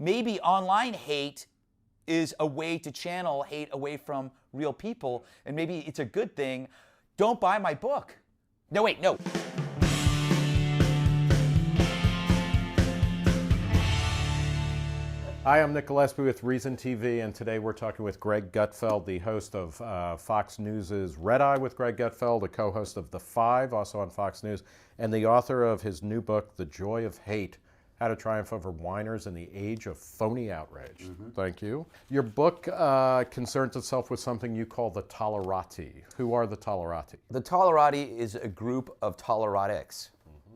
maybe online hate is a way to channel hate away from real people, and maybe it's a good thing. Don't buy my book. No, wait, no. Hi, I'm Nick Gillespie with Reason TV, and today we're talking with Greg Gutfeld, the host of Fox News' Red Eye with Greg Gutfeld, a co-host of The Five, also on Fox News, and the author of his new book, The Joy of Hate, How to Triumph Over Whiners in the Age of Phony Outrage. Thank you. Your book concerns itself with something you call the tolerati. Who are the tolerati? The tolerati is a group of toleratics.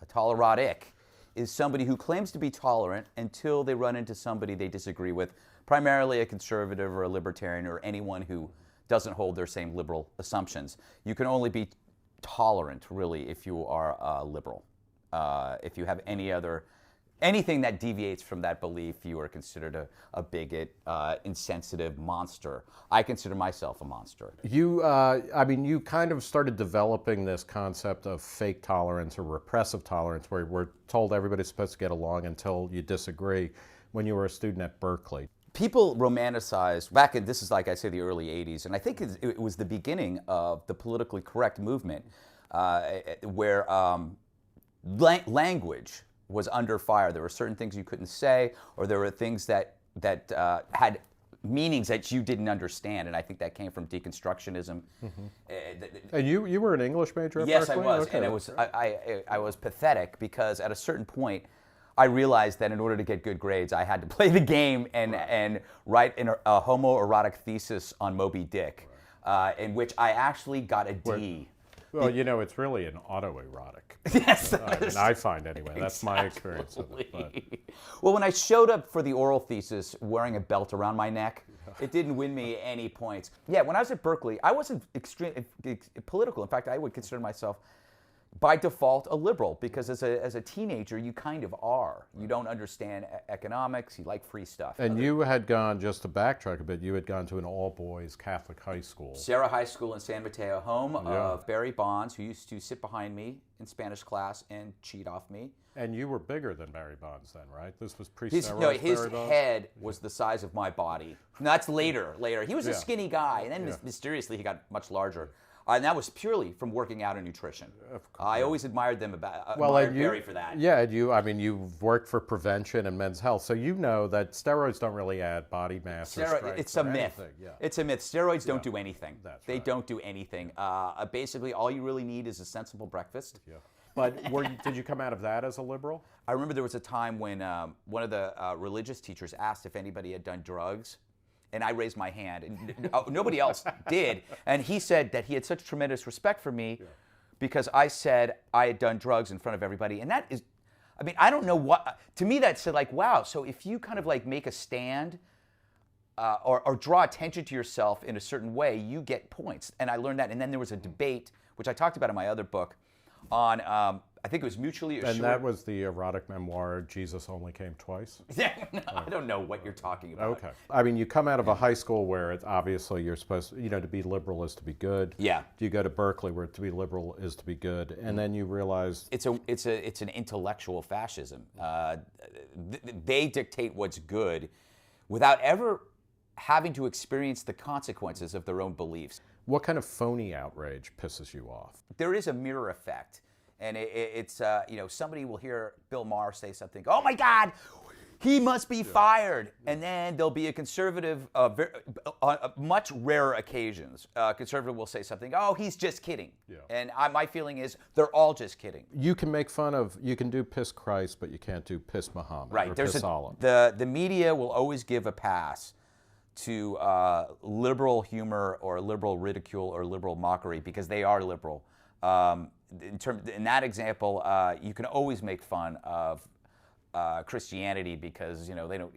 A toleratic is somebody who claims to be tolerant until they run into somebody they disagree with, primarily a conservative or a libertarian or anyone who doesn't hold their same liberal assumptions. You can only be tolerant, really, if you are liberal. If you have anything that deviates from that belief, you are considered a bigot, insensitive monster. I consider myself a monster. You, you kind of started developing this concept of fake tolerance or repressive tolerance, where we're told everybody's supposed to get along until you disagree, when you were a student at Berkeley. People romanticized, back in, this is like I say, the early 80s, and I think it was the beginning of the politically correct movement, where language was under fire. There were certain things you couldn't say, or there were things that had meanings that you didn't understand, and I think that came from deconstructionism. And you were an English major at Yes, Berkeley? I was, Okay. and it was I was pathetic because at a certain point, I realized that in order to get good grades, I had to play the game and write a homoerotic thesis on Moby-Dick, in which I actually got a D. Well, you know, it's really an autoerotic. Yes. I find anyway. That's my experience of it. But. Well, when I showed up for the oral thesis wearing a belt around my neck, it didn't win me any points. Yeah, when I was at Berkeley, I wasn't extremely political. In fact, I would consider myself, by default, a liberal, because as a teenager, you kind of are. You don't understand economics. You like free stuff. And you had gone, just to backtrack a bit, you had gone to an all-boys Catholic high school. Sarah High School in San Mateo, home of Barry Bonds, who used to sit behind me in Spanish class and cheat off me. And you were bigger than Barry Bonds then, right? This was pre-steroids. No, his head was the size of my body. No, that's later. He was a skinny guy, and then mysteriously he got much larger. And that was purely from working out and nutrition. I always admired them admired Barry for that. Yeah, you've worked for prevention and men's health, so you know that steroids don't really add body mass or strength. It's a myth. Yeah. It's a myth. Steroids don't do anything. They right. don't do anything. Basically, all you really need is a sensible breakfast. Yeah. But did you come out of that as a liberal? I remember there was a time when one of the religious teachers asked if anybody had done drugs. And I raised my hand, and nobody else did. And he said that he had such tremendous respect for me because I said I had done drugs in front of everybody. And that is, I don't know what, to me that said like, wow, so if you kind of like make a stand or draw attention to yourself in a certain way, you get points. And I learned that. And then there was a debate, which I talked about in my other book, on, I think it was mutually assured. And that was the erotic memoir, Jesus Only Came Twice? Yeah, no, I don't know what you're talking about. Okay. You come out of a high school where it's obviously you're supposed to, to be liberal is to be good. Yeah. You go to Berkeley where to be liberal is to be good, and then you realize... It's an intellectual fascism. They dictate what's good without ever having to experience the consequences of their own beliefs. What kind of phony outrage pisses you off? There is a mirror effect. And it's somebody will hear Bill Maher say something, oh my God, he must be fired. And then there'll be a conservative, on much rarer occasions, a conservative will say something, oh, he's just kidding. Yeah. And my feeling is they're all just kidding. You can make fun of, you can do piss Christ, but you can't do piss Muhammad or piss Allah. The media will always give a pass to liberal humor or liberal ridicule or liberal mockery because they are liberal. In that example, you can always make fun of Christianity because they don't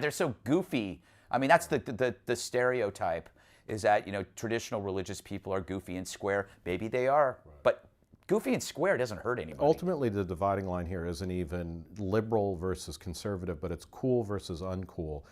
they're so goofy. That's the stereotype is that traditional religious people are goofy and square. Maybe they are, but goofy and square doesn't hurt anybody. Ultimately, the dividing line here isn't even liberal versus conservative, but it's cool versus uncool.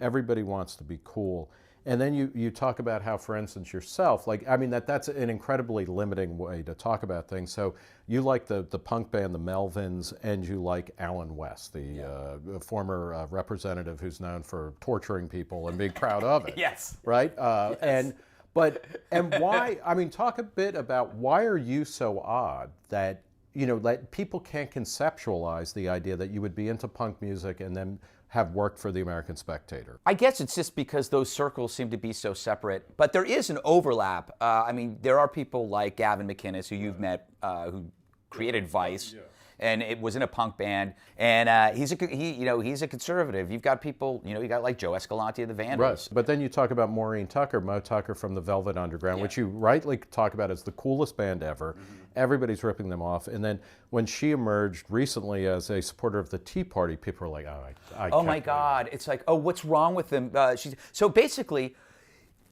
Everybody wants to be cool. And then you talk about how, for instance, yourself, like, I mean, that's an incredibly limiting way to talk about things. So you like the punk band, the Melvins, and you like Alan West, the former representative who's known for torturing people and being proud of it. Yes. Right? Yes. And why, I mean, talk a bit about why are you so odd that, you know, that people can't conceptualize the idea that you would be into punk music and then have worked for the American Spectator? I guess it's just because those circles seem to be so separate. But there is an overlap. I mean, there are people like Gavin McInnes, who you've met, who created Vice, and it was in a punk band. And he's a conservative. You've got people, you know, you got like Joe Escalante of the Vandals. Right. But then you talk about Maureen Tucker, Mo Tucker from the Velvet Underground, which you rightly talk about as the coolest band ever. Mm-hmm. Everybody's ripping them off. And then when she emerged recently as a supporter of the Tea Party, people were like, oh my God. It's like, oh, what's wrong with them? So basically,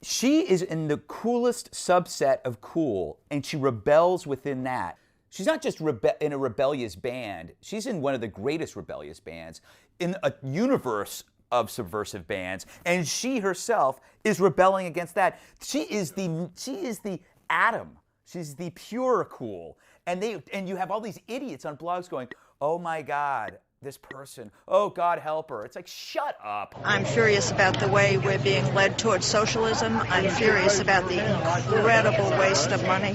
she is in the coolest subset of cool, and she rebels within that. She's not just in a rebellious band. She's in one of the greatest rebellious bands in a universe of subversive bands, and she herself is rebelling against that. She is the atom. She's the pure cool. And you have all these idiots on blogs going, oh my God, this person, oh God help her. It's like, shut up. I'm furious about the way we're being led towards socialism. I'm furious about the incredible waste of money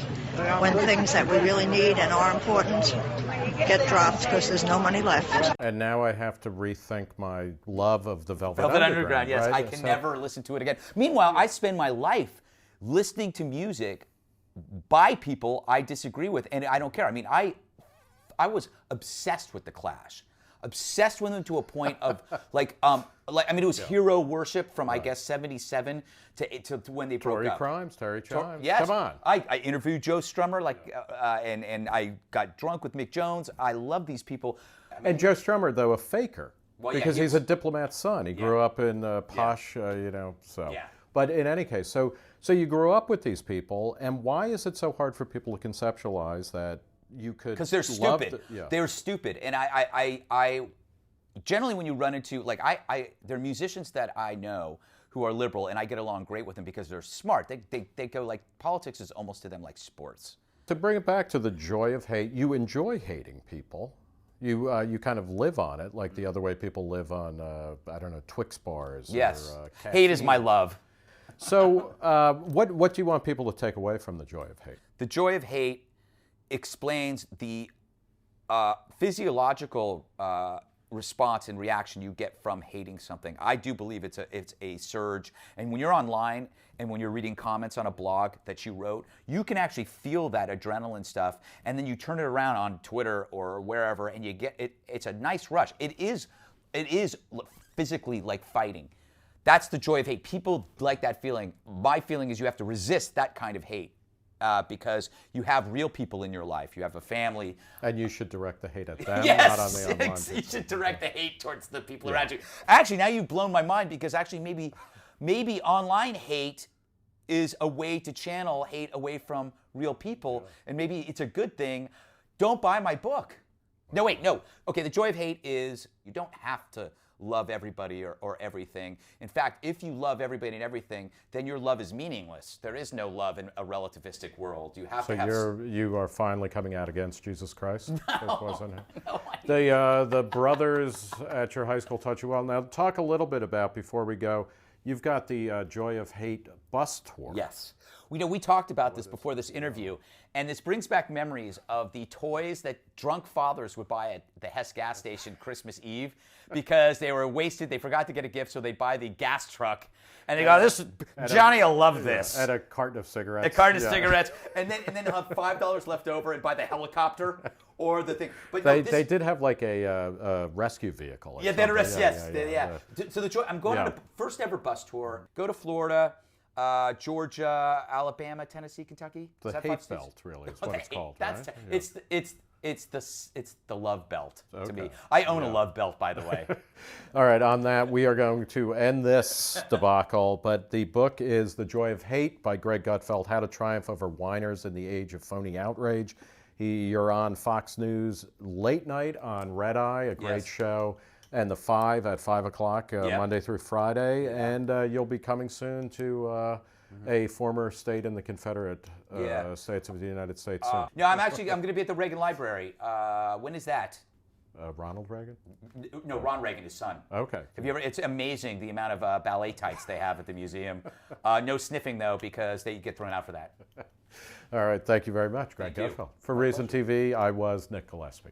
when things that we really need and are important get dropped because there's no money left. And now I have to rethink my love of the Velvet Underground. Yes, right? I can never listen to it again. Meanwhile, I spend my life listening to music by people I disagree with, and I don't care. I mean, I was obsessed with The Clash. Obsessed with them to a point of it was hero worship from I guess 77 to when they broke up. Terry Chimes. Yes. Come on. I interviewed Joe Strummer and I got drunk with Mick Jones. I love these people. And Joe Strummer, though, a faker because he's a diplomat's son. He grew up in posh, so. Yeah. But in any case, so you grew up with these people, and why is it so hard for people to conceptualize that? Because they're stupid. They're stupid, and I generally when you run into there are musicians that I know who are liberal, and I get along great with them because they're smart. They go like politics is almost to them like sports. To bring it back to the joy of hate, you enjoy hating people. You kind of live on it, like the other way people live on Twix bars. Yes, or, hate is my love. So, what do you want people to take away from the joy of hate? The joy of hate explains the physiological response and reaction you get from hating something. I do believe it's a surge, and when you're online and when you're reading comments on a blog that you wrote, you can actually feel that adrenaline stuff, and then you turn it around on Twitter or wherever, and you get it. It's a nice rush. It is physically like fighting. That's the joy of hate. People like that feeling. My feeling is you have to resist that kind of hate. Because you have real people in your life. You have a family. And you should direct the hate at them, yes, not on the online you should direct the hate towards the people around you. Actually, now you've blown my mind because actually maybe online hate is a way to channel hate away from real people, and maybe it's a good thing. Don't buy my book. No, wait, no. Okay, the joy of hate is you don't have to love everybody or everything. In fact, if you love everybody and everything, then your love is meaningless. There is no love in a relativistic world. You have to have. So you are finally coming out against Jesus Christ? No, the brothers at your high school taught you well. Now talk a little bit about, before we go, you've got the Joy of Hate bus tour. Yes. We talked about this before this interview, and this brings back memories of the toys that drunk fathers would buy at the Hess gas station Christmas Eve because they were wasted. They forgot to get a gift, so they'd buy the gas truck. And they go, Johnny will love this. And a carton of cigarettes. A carton of cigarettes. And then they'll have $5 left over and buy the helicopter or the thing. But they did have like a rescue vehicle. Yeah, they had a rescue, yes. So the joy, I'm going on the first ever bus tour. Go to Florida. Georgia, Alabama, Tennessee, Kentucky. The hate belt, really, is what it's called. That's right? It's the love belt to me. I own a love belt, by the way. All right, on that, we are going to end this debacle, but the book is The Joy of Hate by Greg Gutfeld, How to Triumph Over Whiners in the Age of Phony Outrage. You're on Fox News late night on Red Eye, a great show. and the 5 at 5 o'clock Yep. Monday through Friday, and you'll be coming soon to a former state in the Confederate States of the United States. Soon. No, I'm going to be at the Reagan Library. When is that? Ronald Reagan? No, Ron Reagan, his son. Okay. Have you ever? It's amazing the amount of ballet tights they have at the museum. No sniffing though, because they get thrown out for that. All right. Thank you very much, Greg Thank you. Gutfeld. For Reason TV, I was Nick Gillespie.